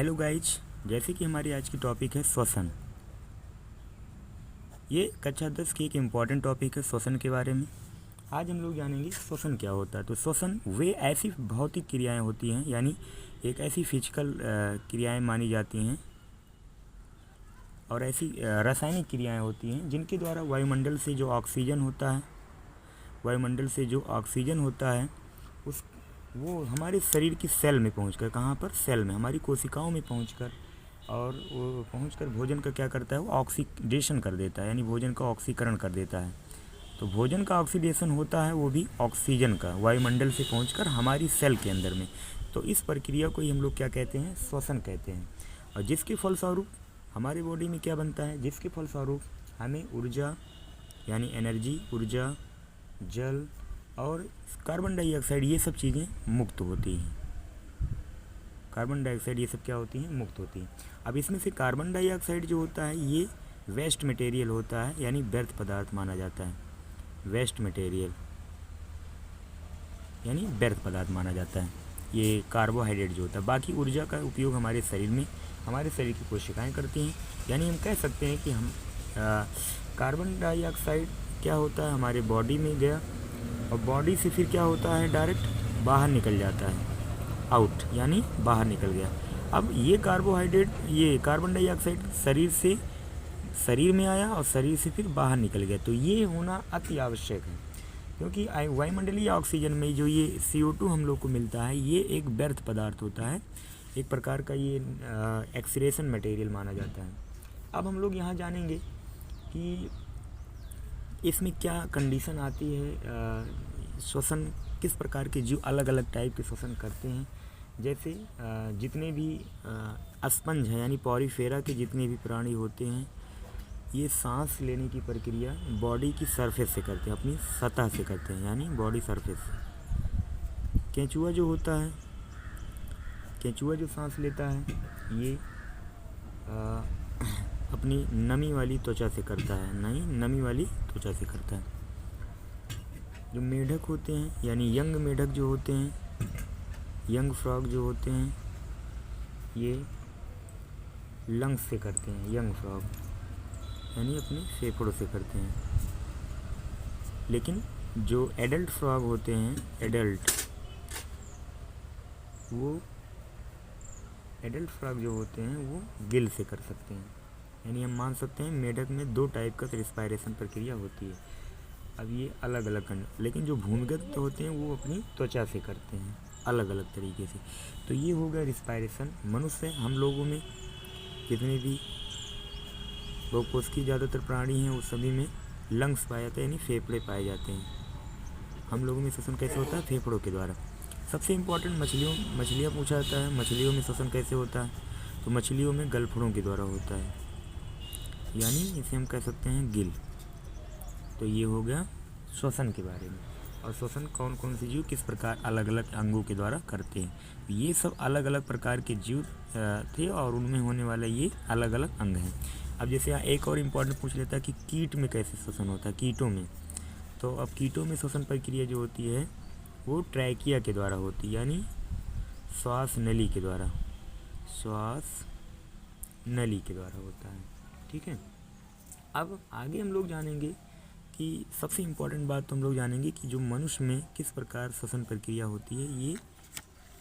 Hello guys, जैसे कि हमारी आज की टॉपिक है श्वसन। ये कक्षा 10 की एक इम्पॉर्टेंट टॉपिक है श्वसन के बारे में। आज हम लोग जानेंगे श्वसन क्या होता है। तो श्वसन वे ऐसी भौतिक क्रियाएं होती हैं, यानी एक ऐसी फिजिकल क्रियाएं मानी जाती हैं और ऐसी रासायनिक क्रियाएं होती हैं जिनके द्वारा वायुमंडल से जो ऑक्सीजन होता है उस वो हमारे शरीर की सेल में पहुंचकर, कहाँ पर, सेल में, हमारी कोशिकाओं में पहुंचकर, और वो पहुंचकर भोजन का क्या करता है, वो ऑक्सीडेशन कर देता है, यानी भोजन का ऑक्सीकरण कर देता है। तो भोजन का ऑक्सीडेशन होता है वो भी ऑक्सीजन का, वायुमंडल से पहुंचकर हमारी सेल के अंदर में। तो इस प्रक्रिया को ही हम लोग क्या कहते हैं, श्वसन कहते हैं। और जिसके फलस्वरूप हमारे बॉडी में क्या बनता है, जिसके फलस्वरूप हमें ऊर्जा यानी एनर्जी, ऊर्जा, जल और कार्बन डाइऑक्साइड, ये सब चीज़ें मुक्त होती हैं। कार्बन डाइऑक्साइड ये सब क्या होती हैं, मुक्त होती हैं। अब इसमें से कार्बन डाइऑक्साइड जो होता है ये वेस्ट मटेरियल होता है, यानी व्यर्थ पदार्थ माना जाता है। वेस्ट मटेरियल यानी व्यर्थ पदार्थ माना जाता है। ये कार्बोहाइड्रेट जो होता है। बाकी ऊर्जा का उपयोग हमारे शरीर में, हमारे शरीर की कोशिकाएं करती हैं। यानी हम कह सकते हैं कि हम कार्बन डाइऑक्साइड क्या होता है, हमारे बॉडी में गया और बॉडी से फिर क्या होता है, डायरेक्ट बाहर निकल जाता है, आउट, यानी बाहर निकल गया। अब ये कार्बोहाइड्रेट, ये कार्बन डाइऑक्साइड शरीर में आया और शरीर से फिर बाहर निकल गया। तो ये होना अति आवश्यक है, क्योंकि वायुमंडलीय ऑक्सीजन में जो ये CO2 हम लोग को मिलता है ये एक व्यर्थ पदार्थ होता है, एक प्रकार का ये एक्सक्रीशन मटेरियल माना जाता है। अब हम लोग यहाँ जानेंगे कि इसमें क्या कंडीशन आती है, श्वसन किस प्रकार के जीव अलग अलग टाइप के श्वसन करते हैं। जैसे जितने भी स्पंज हैं, यानी पॉरीफेरा के जितने भी प्राणी होते हैं, ये सांस लेने की प्रक्रिया बॉडी की सरफेस से करते हैं, अपनी सतह से करते हैं, यानी बॉडी सरफेस से। केंचुआ जो होता है, केंचुआ जो सांस लेता है ये अपनी नमी वाली त्वचा से करता है, नमी वाली त्वचा से करता है। जो मेढक होते हैं, यानी यंग मेढक जो होते हैं, यंग फ्रॉग जो होते हैं, ये लंग्स से करते हैं। यंग फ्रॉग यानी अपने फेफड़ों से करते हैं। लेकिन जो एडल्ट फ्रॉग होते हैं, एडल्ट फ्रॉग जो होते हैं वो गिल से कर सकते हैं। यानी हम मान सकते हैं मेढक में 2 टाइप का रिस्पायरेशन प्रक्रिया होती है। अब ये अलग अलग लेकिन जो भूमिगत होते हैं वो अपनी त्वचा से करते हैं अलग अलग तरीके से। तो ये हो गया रिस्पायरेशन। मनुष्य, हम लोगों में जितने भी बहुकोष की ज़्यादातर प्राणी हैं उस सभी में लंग्स पाए जाते हैं, यानी फेफड़े पाए जाते हैं। हम लोगों में श्वसन कैसे होता है, फेफड़ों के द्वारा। सबसे इम्पोर्टेंट मछलियाँ पूछा जाता है, मछलियों में श्वसन कैसे होता है। तो मछलियों में गलफड़ों के द्वारा होता है, यानी इसे हम कह सकते हैं गिल। तो ये हो गया श्वसन के बारे में। और श्वसन कौन कौन से जीव किस प्रकार अलग अलग अंगों के द्वारा करते हैं। ये सब अलग अलग प्रकार के जीव थे और उनमें होने वाले ये अलग अलग अंग हैं। अब जैसे यहाँ एक और इम्पोर्टेंट पूछ लेता है कि कीट में कैसे श्वसन होता है, कीटों में। तो अब कीटों में श्वसन प्रक्रिया जो होती है वो ट्रैकिया के द्वारा होती है, यानी श्वास नली के द्वारा, श्वास नली के द्वारा होता है। ठीक है। अब आगे हम लोग जानेंगे कि सबसे इम्पोर्टेंट बात तो हम लोग जानेंगे कि जो मनुष्य में किस प्रकार श्वसन प्रक्रिया होती है, ये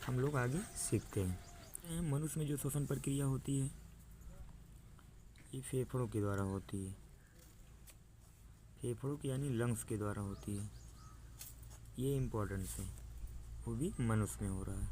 हम लोग आगे सीखते हैं। मनुष्य में जो श्वसन प्रक्रिया होती है ये फेफड़ों के द्वारा होती है, फेफड़ों के यानी लंग्स के द्वारा होती है। ये इम्पोर्टेंट है, वो भी मनुष्य में हो रहा है।